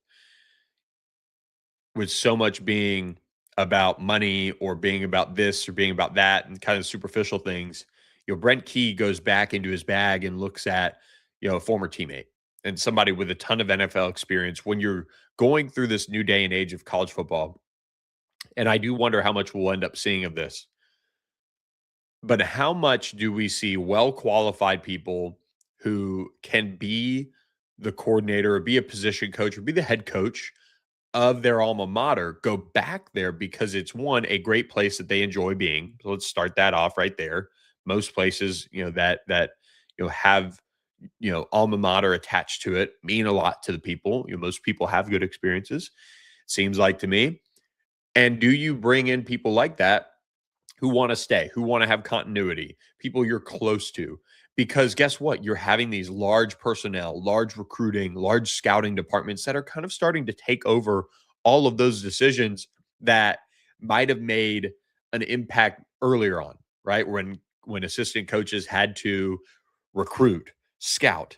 Speaker 1: with so much being about money or being about this or being about that and kind of superficial things, Brent Key goes back into his bag and looks at, a former teammate and somebody with a ton of NFL experience when you're going through this new day and age of college football. And I do wonder how much we'll end up seeing of this. But how much do we see well-qualified people who can be the coordinator or be a position coach or be the head coach of their alma mater go back there because it's, one, a great place that they enjoy being. So let's start that off right there. Most places, that have, alma mater attached to it mean a lot to the people. Most people have good experiences, seems like to me. And do you bring in people like that who want to stay, who want to have continuity, people you're close to. Because guess what? You're having these large personnel, large recruiting, large scouting departments that are kind of starting to take over all of those decisions that might have made an impact earlier on, right? When assistant coaches had to recruit, scout,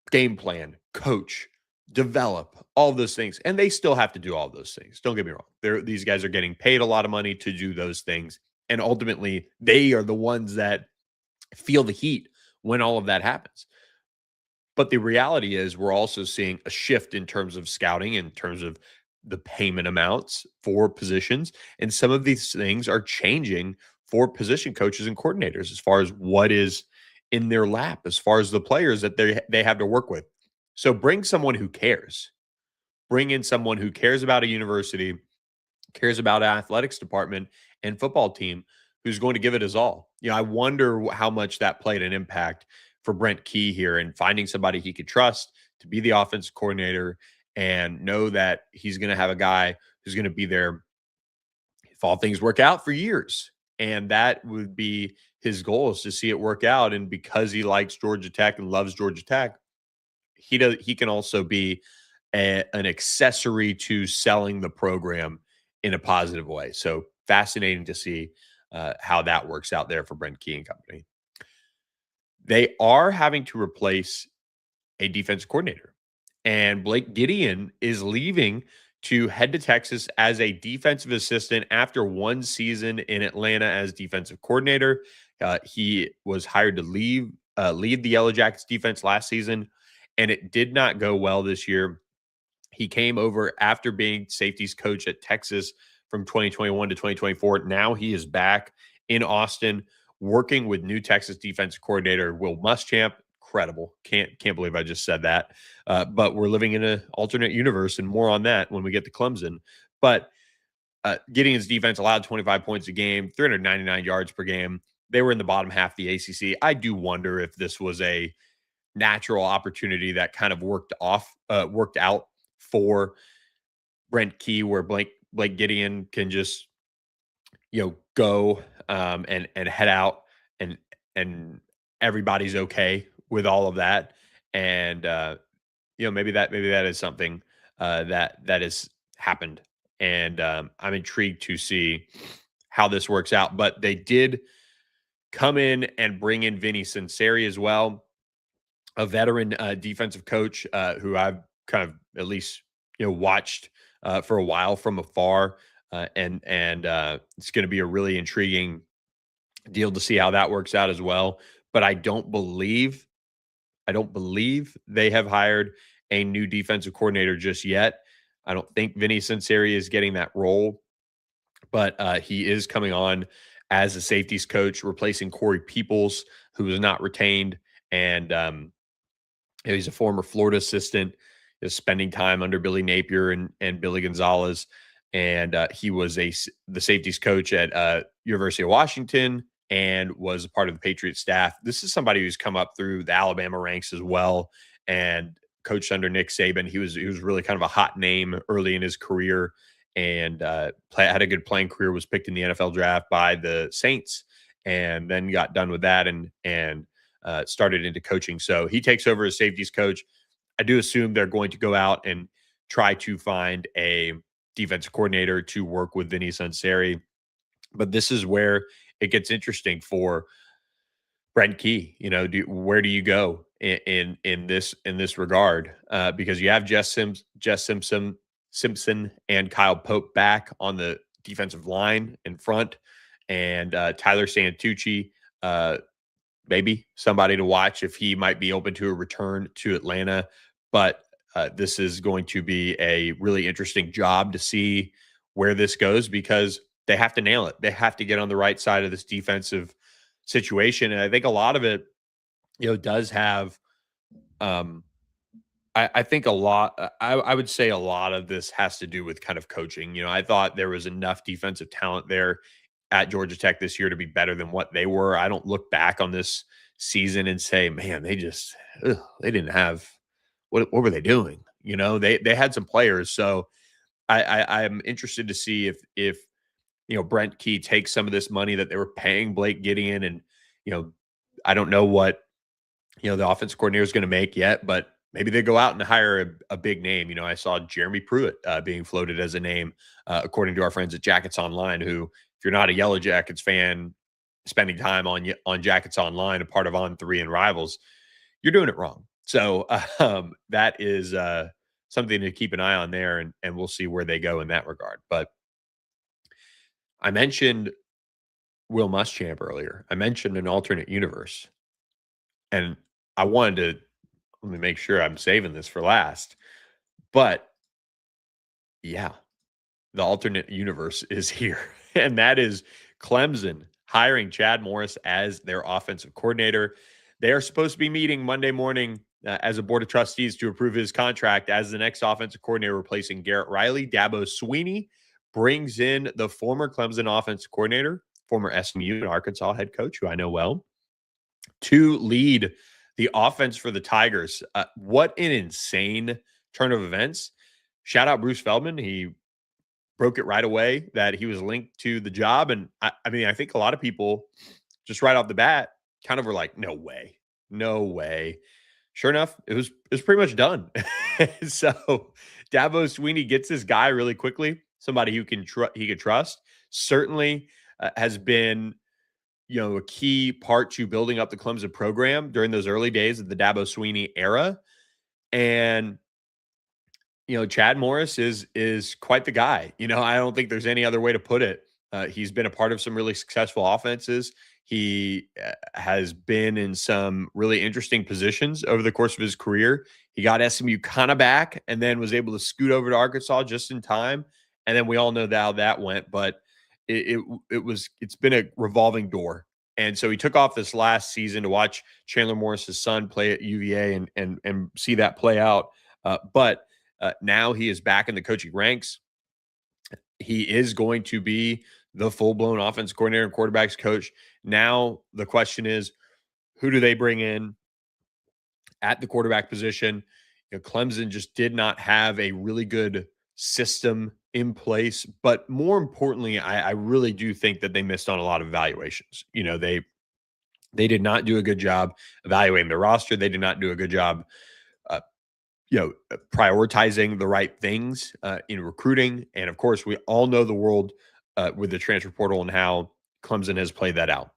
Speaker 1: game plan, coach, develop, all those things. And they still have to do all those things. Don't get me wrong. These guys are getting paid a lot of money to do those things. And ultimately, they are the ones that feel the heat when all of that happens. But the reality is, we're also seeing a shift in terms of scouting, in terms of the payment amounts for positions. And some of these things are changing for position coaches and coordinators as far as what is in their lap, as far as the players that they have to work with. So bring someone who cares. Bring in someone who cares about a university, cares about an athletics department and football team, who's going to give it his all. I wonder how much that played an impact for Brent Key here, and finding somebody he could trust to be the offensive coordinator and know that he's going to have a guy who's going to be there if all things work out for years. And that would be his goal, is to see it work out. And because he likes Georgia Tech and loves Georgia Tech, he can also be an accessory to selling the program in a positive way. So fascinating to see how that works out there for Brent Key and company. They are having to replace a defensive coordinator, and Blake Gideon is leaving to head to Texas as a defensive assistant after one season in Atlanta as defensive coordinator. He was hired to lead the Yellow Jackets defense last season, and it did not go well this year. He came over after being safeties coach at Texas from 2021 to 2024. Now he is back in Austin working with new Texas defensive coordinator Will Muschamp. Incredible. Can't believe I just said that. But we're living in an alternate universe, and more on that when we get to Clemson. But Gideon's defense allowed 25 points a game, 399 yards per game. They were in the bottom half of the ACC. I do wonder if this was a natural opportunity that kind of worked out for Brent Key, where Blake Gideon can just go and head out, and everybody's okay with all of that. And maybe that is something that has happened. And I'm intrigued to see how this works out. But they did come in and bring in Vinny Sunseri as well, a veteran defensive coach who I've kind of at least watched for a while from afar, and it's going to be a really intriguing deal to see how that works out as well. But I don't believe they have hired a new defensive coordinator just yet. I don't think Vinny Sunseri is getting that role, but he is coming on as a safeties coach, replacing Corey Peoples, who was not retained. And he's a former Florida assistant, is spending time under Billy Napier and Billy Gonzalez. And he was the safeties coach at University of Washington and was a part of the Patriot staff. This is somebody who's come up through the Alabama ranks as well and coached under Nick Saban. He was really kind of a hot name early in his career, and had a good playing career, was picked in the NFL draft by the Saints, and then got done with that and started into coaching. So he takes over as safeties coach. I do assume they're going to go out and try to find a defensive coordinator to work with Vinny Sunseri. But this is where it gets interesting for Brent Key. Where do you go in this regard? Because you have Jess Simpson and Kyle Pope back on the defensive line in front, and Tyler Santucci, maybe somebody to watch if he might be open to a return to Atlanta. But this is going to be a really interesting job to see where this goes, because they have to nail it. They have to get on the right side of this defensive situation. And I think a lot of it, does have, I think a lot, I would say a lot of this has to do with kind of coaching. I thought there was enough defensive talent there at Georgia Tech this year to be better than what they were. I don't look back on this season and say, man, they didn't have, what were they doing? They had some players. So I'm interested to see if Brent Key takes some of this money that they were paying Blake Gideon, and I don't know what the offensive coordinator is going to make yet, but maybe they go out and hire a big name. I saw Jeremy Pruitt being floated as a name, according to our friends at Jackets Online, who, if you're not a Yellow Jackets fan, spending time on Jackets Online, a part of On Three and Rivals, you're doing it wrong. So that is something to keep an eye on there, and we'll see where they go in that regard. But I mentioned Will Muschamp earlier. I mentioned an alternate universe, and I wanted to let me make sure I'm saving this for last. But yeah, the alternate universe is here, and that is Clemson hiring Chad Morris as their offensive coordinator. They are supposed to be meeting Monday morning as a board of trustees to approve his contract as the next offensive coordinator, replacing Garrett Riley. Dabo Swinney brings in the former Clemson offensive coordinator, former SMU and Arkansas head coach, who I know well, to lead the offense for the Tigers. What an insane turn of events. Shout out Bruce Feldman. He broke it right away that he was linked to the job. And I think a lot of people just right off the bat kind of were like, no way, no way. Sure enough, it was pretty much done. So Dabo Swinney gets this guy really quickly, somebody who he could trust. Certainly has been a key part to building up the Clemson program during those early days of the Dabo Swinney era. And Chad Morris is quite the guy. I don't think there's any other way to put it. He's been a part of some really successful offenses. He has been in some really interesting positions over the course of his career. He got SMU kind of back and then was able to scoot over to Arkansas just in time. And then we all know how that went, but it's been a revolving door. And so he took off this last season to watch Chandler Morris's son play at UVA and see that play out. But now he is back in the coaching ranks. He is going to be the full-blown offense coordinator and quarterbacks coach. Now the question is, who do they bring in at the quarterback position? Clemson just did not have a really good system in place, but more importantly, I really do think that they missed on a lot of evaluations. They did not do a good job evaluating the roster. They did not do a good job prioritizing the right things in recruiting. And of course, we all know the world with the transfer portal and how Clemson has played that out.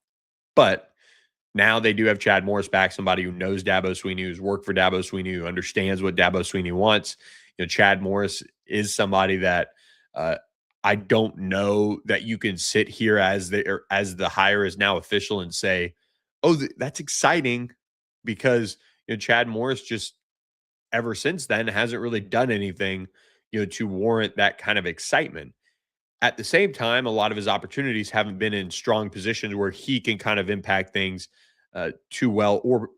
Speaker 1: But now they do have Chad Morris back, somebody who knows Dabo Swinney, who's worked for Dabo Swinney, who understands what Dabo Swinney wants. Chad Morris is somebody that I don't know that you can sit here as the hire is now official and say, oh, that's exciting, because Chad Morris just ever since then hasn't really done anything to warrant that kind of excitement. At the same time, a lot of his opportunities haven't been in strong positions where he can kind of impact things too well, or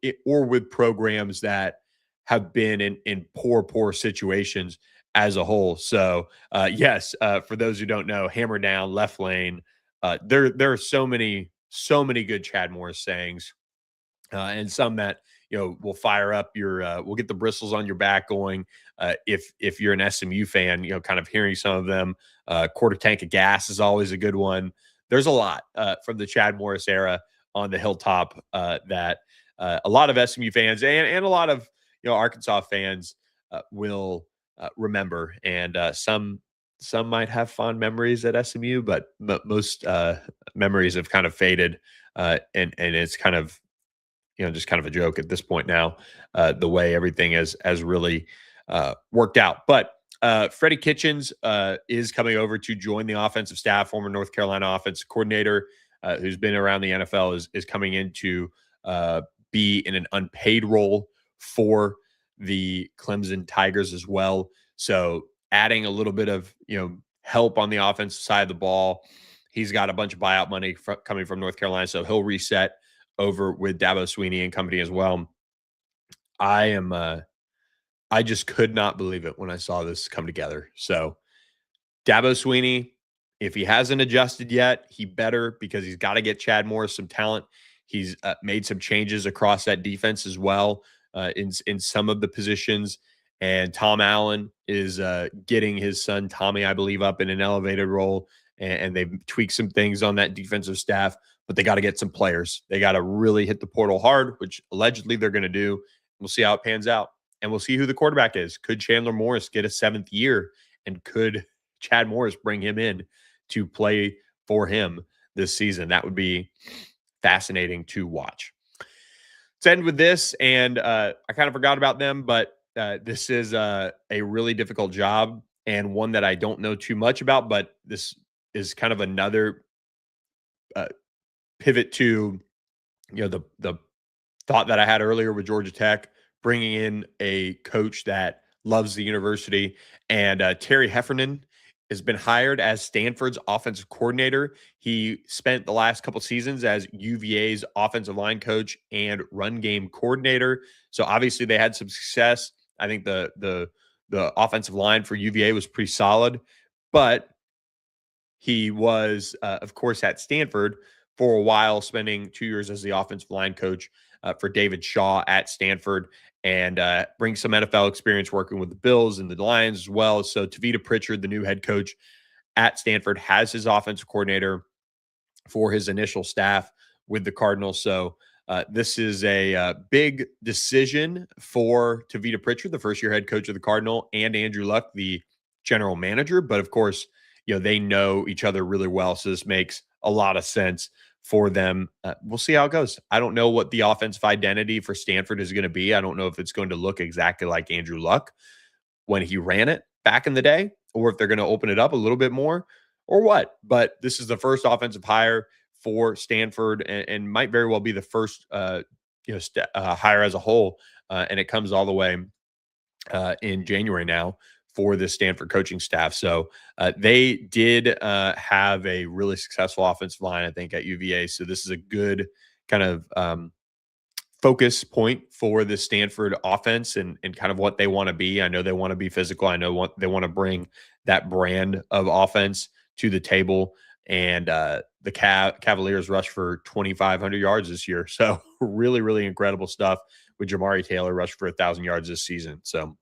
Speaker 1: with programs that have been in poor situations as a whole. So yes, for those who don't know, hammer down, left lane. There are so many good Chad Morris sayings, and some that will fire up will get the bristles on your back going. If you're an SMU fan, kind of hearing some of them. Quarter tank of gas is always a good one. There's a lot from the Chad Morris era on the hilltop that a lot of SMU fans and a lot of Arkansas fans will remember, and some might have fond memories at SMU, but most memories have kind of faded, and it's kind of just kind of a joke at this point now, the way everything has really worked out. But Freddie Kitchens is coming over to join the offensive staff. Former North Carolina offensive coordinator who's been around the NFL is coming in to be in an unpaid role for the Clemson Tigers as well. So adding a little bit of help on the offensive side of the ball. He's got a bunch of buyout money coming from North Carolina, so he'll reset over with Dabo Swinney and company as well. I just could not believe it when I saw this come together. So Dabo Swinney, if he hasn't adjusted yet, he better, because he's got to get Chad Morris some talent. He's made some changes across that defense as well in some of the positions. And Tom Allen is getting his son Tommy, I believe, up in an elevated role. and they've tweaked some things on that defensive staff, but they got to get some players. They got to really hit the portal hard, which allegedly they're going to do. We'll see how it pans out. And we'll see who the quarterback is. Could Chandler Morris get a seventh year? And could Chad Morris bring him in to play for him this season? That would be fascinating to watch. Let's end with this. And I kind of forgot about them, but this is a really difficult job and one that I don't know too much about, but this is kind of another pivot to, the thought that I had earlier with Georgia Tech, bringing in a coach that loves the university. And Terry Heffernan has been hired as Stanford's offensive coordinator. He spent the last couple seasons as UVA's offensive line coach and run game coordinator. So obviously they had some success. I think the offensive line for UVA was pretty solid, but he was, of course, at Stanford for a while, spending 2 years as the offensive line coach for David Shaw at Stanford, and brings some NFL experience working with the Bills and the Lions as well. So Tavita Pritchard, the new head coach at Stanford, has his offensive coordinator for his initial staff with the Cardinals. So this is a big decision for Tavita Pritchard, the first-year head coach of the Cardinal, and Andrew Luck, the general manager. But of course, they know each other really well, so this makes a lot of sense for them. We'll see how it goes. I don't know what the offensive identity for Stanford is going to be. I don't know if it's going to look exactly like Andrew Luck when he ran it back in the day, or if they're going to open it up a little bit more, or what. But this is the first offensive hire for Stanford, and might very well be the first hire as a whole. And it comes all the way in January now for the Stanford coaching staff. So they did have a really successful offensive line, I think, at UVA. So this is a good kind of focus point for the Stanford offense and kind of what they want to be. I know they want to be physical. I know they want to bring that brand of offense to the table. And the Cavaliers rushed for 2,500 yards this year. So really, really incredible stuff with Jamari Taylor rushed for 1,000 yards this season. So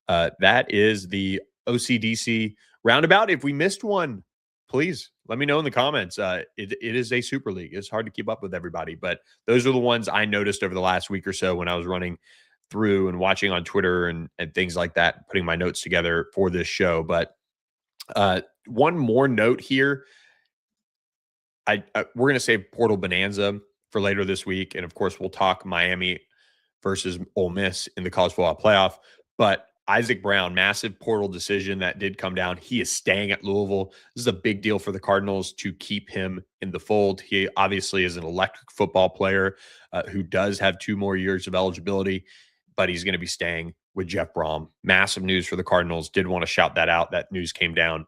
Speaker 1: that is the OCDC roundabout. If we missed one, please let me know in the comments. It is a super league. It's hard to keep up with everybody, but those are the ones I noticed over the last week or so when I was running through and watching on Twitter and things like that, putting my notes together for this show. But one more note here. We're going to save Portal Bonanza for later this week. And of course, we'll talk Miami versus Ole Miss in the college football playoff. But Isaac Brown, massive portal decision that did come down. He is staying at Louisville. This is a big deal for the Cardinals to keep him in the fold. He obviously is an electric football player who does have 2 more years of eligibility, but he's going to be staying with Jeff Brom. Massive news for the Cardinals. Did want to shout that out. That news came down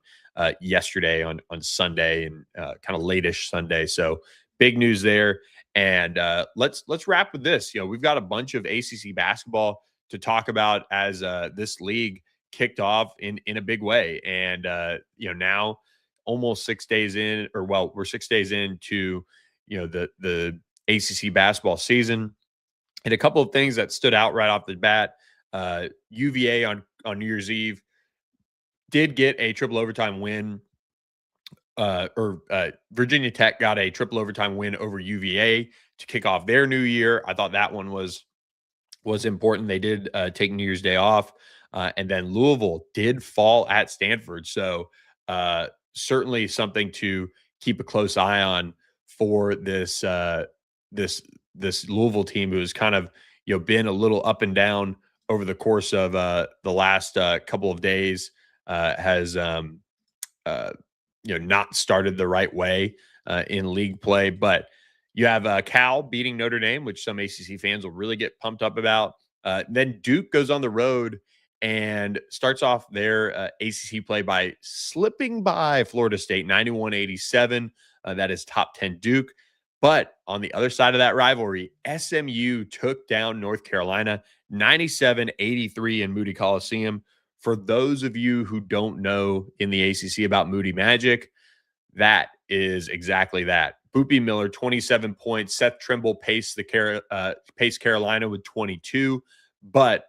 Speaker 1: yesterday on Sunday and kind of late-ish Sunday. So big news there. And let's wrap with this. We've got a bunch of ACC basketball to talk about as this league kicked off in a big way. And, now almost 6 days in, we're 6 days into, the ACC basketball season. And a couple of things that stood out right off the bat. UVA on New Year's Eve did get a triple overtime win. Virginia Tech got a triple overtime win over UVA to kick off their new year. I thought that one was important. They did take New Year's Day off. And then Louisville did fall at Stanford. So certainly something to keep a close eye on for this Louisville team, who has kind of been a little up and down over the course of the last couple of days. Has not started the right way in league play, but you have Cal beating Notre Dame, which some ACC fans will really get pumped up about. Then Duke goes on the road and starts off their ACC play by slipping by Florida State 91-87. That is top 10 Duke. But on the other side of that rivalry, SMU took down North Carolina 97-83 in Moody Coliseum. For those of you who don't know in the ACC about Moody Magic, that is exactly that. Boopie Miller, 27 points. Seth Trimble paced Carolina with 22. But,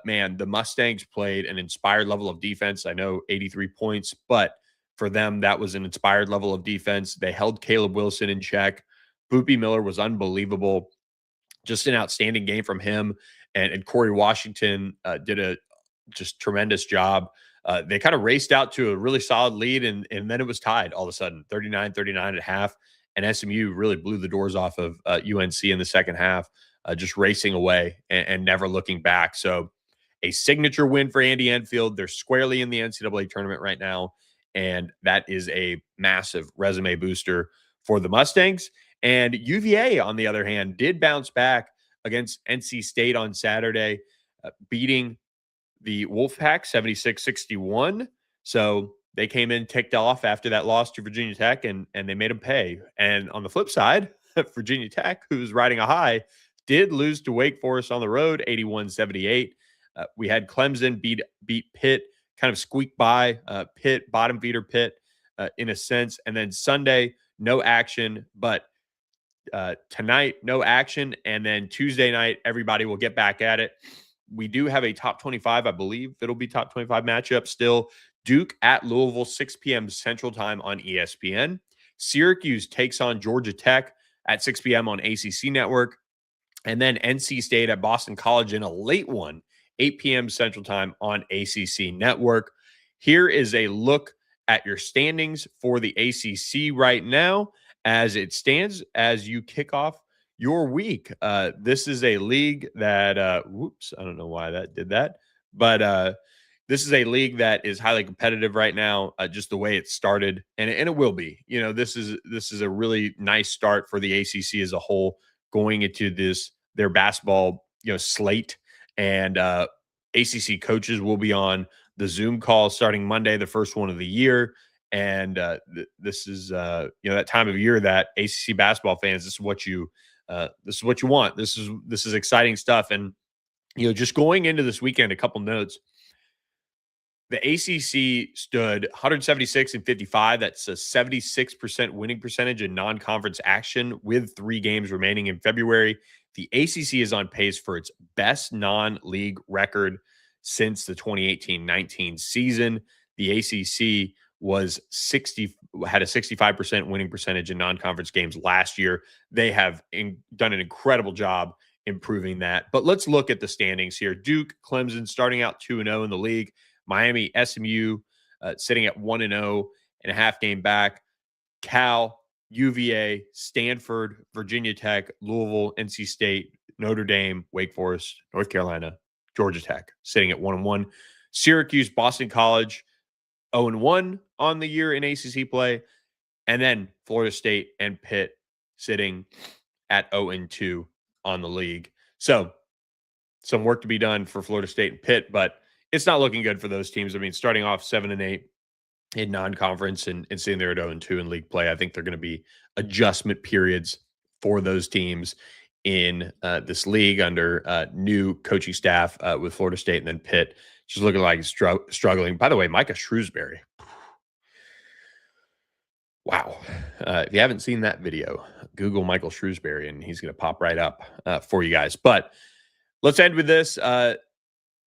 Speaker 1: man, the Mustangs played an inspired level of defense. I know 83 points, but for them, that was an inspired level of defense. They held Caleb Wilson in check. Boopy Miller was unbelievable. Just an outstanding game from him. And Corey Washington did a just tremendous job. They kind of raced out to a really solid lead, and then it was tied all of a sudden, 39-39 at half. And SMU really blew the doors off of UNC in the second half, just racing away and never looking back. So a signature win for Andy Enfield. They're squarely in the NCAA tournament right now, and that is a massive resume booster for the Mustangs. And UVA, on the other hand, did bounce back against NC State on Saturday, beating the Wolfpack 76-61. So they came in ticked off after that loss to Virginia Tech, and they made them pay. And on the flip side, Virginia Tech, who's riding a high, did lose to Wake Forest on the road, 81-78. We had Clemson beat Pitt, kind of squeak by Pitt, bottom feeder Pitt in a sense. And then Sunday, no action, but tonight, no action. And then Tuesday night, everybody will get back at it. We do have a top 25, I believe it'll be top 25 matchup still. Duke at Louisville, 6 p.m. Central Time on ESPN. Syracuse takes on Georgia Tech at 6 p.m. on ACC Network. And then NC State at Boston College in a late one, 8 p.m. Central Time on ACC Network. Here is a look at your standings for the ACC right now as it stands as you kick off your week. This is a league that, whoops, I don't know why that did that, but this is a league that is highly competitive right now, just the way it started, and it will be. You know, this is a really nice start for the ACC as a whole, going into their basketball, slate. And ACC coaches will be on the Zoom call starting Monday, the first one of the year. And this is that time of year that ACC basketball fans, this is what you want. This is exciting stuff. And just going into this weekend, a couple notes. The ACC stood 176-55. That's a 76% winning percentage in non-conference action with 3 games remaining in February. The ACC is on pace for its best non-league record since the 2018-19 season. The ACC had a 65% winning percentage in non-conference games last year. They have done an incredible job improving that. But let's look at the standings here. Duke, Clemson starting out 2-0 in the league. Miami, SMU sitting at 1-0 and a half game back. Cal, UVA, Stanford, Virginia Tech, Louisville, NC State, Notre Dame, Wake Forest, North Carolina, Georgia Tech sitting at 1-1. Syracuse, Boston College, 0-1 on the year in ACC play. And then Florida State and Pitt sitting at 0-2 on the league. So some work to be done for Florida State and Pitt, but it's not looking good for those teams. I mean, starting off 7-8 in non-conference and sitting there at 0-2 in league play, I think they're going to be adjustment periods for those teams in this league under new coaching staff with Florida State and then Pitt just looking like struggling. By the way, Micah Shrewsbury. Wow. If you haven't seen that video, Google Michael Shrewsbury and he's going to pop right up for you guys. But let's end with this.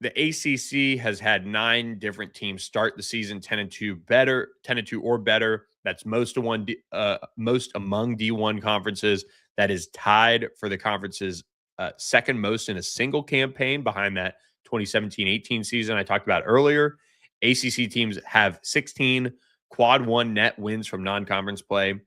Speaker 1: The ACC has had 9 different teams start the season 10-2 or better. That's most among D1 conferences. That is tied for the conference's second most in a single campaign behind that 2017-18 season I talked about earlier. ACC teams have 16 quad 1 net wins from non-conference play.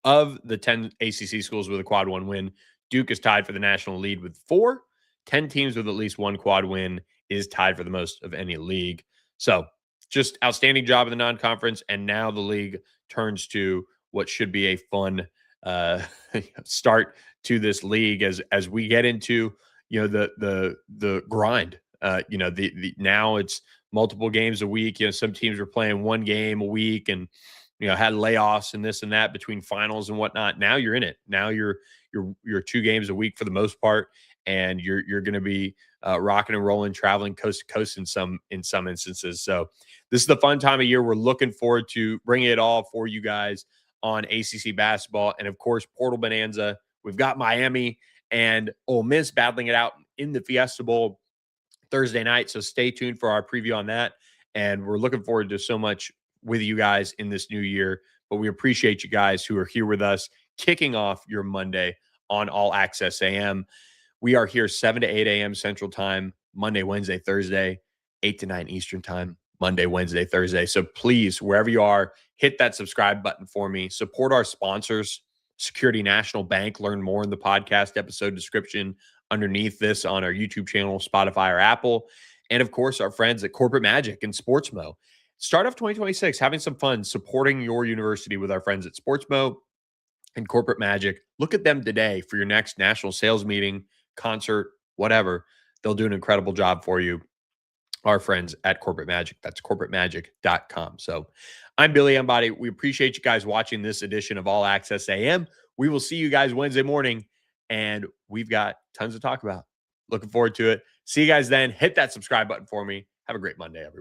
Speaker 1: Of the 10 ACC schools with a quad 1 win, Duke is tied for the national lead with 4. 10 teams with at least 1 quad win is tied for the most of any league. So just outstanding job in the non-conference. And now the league turns to what should be a fun start to this league as we get into, the grind. Now it's multiple games a week. Some teams are playing 1 game a week and, had layoffs and this and that between finals and whatnot. Now you're in it. Now you're 2 games a week for the most part. And you're going to be rocking and rolling, traveling coast to coast in some instances. So this is the fun time of year. We're looking forward to bringing it all for you guys on ACC basketball. And, of course, Portal Bonanza. We've got Miami and Ole Miss battling it out in the Fiesta Bowl Thursday night. So stay tuned for our preview on that. And we're looking forward to so much with you guys in this new year, but we appreciate you guys who are here with us, kicking off your Monday on All Access AM. We are here 7 to 8 a.m. Central Time, Monday, Wednesday, Thursday, 8 to 9 Eastern Time, Monday, Wednesday, Thursday. So please, wherever you are, hit that subscribe button for me. Support our sponsors, Security National Bank. Learn more in the podcast episode description underneath this on our YouTube channel, Spotify, or Apple. And of course, our friends at Corporate Magic and Sportsmo. Start off 2026 having some fun supporting your university with our friends at Sportsmo and Corporate Magic. Look at them today for your next national sales meeting, concert, whatever. They'll do an incredible job for you. Our friends at Corporate Magic. That's corporatemagic.com. So I'm Billy Embody. We appreciate you guys watching this edition of All Access AM. We will see you guys Wednesday morning, and we've got tons to talk about. Looking forward to it. See you guys then. Hit that subscribe button for me. Have a great Monday, everyone.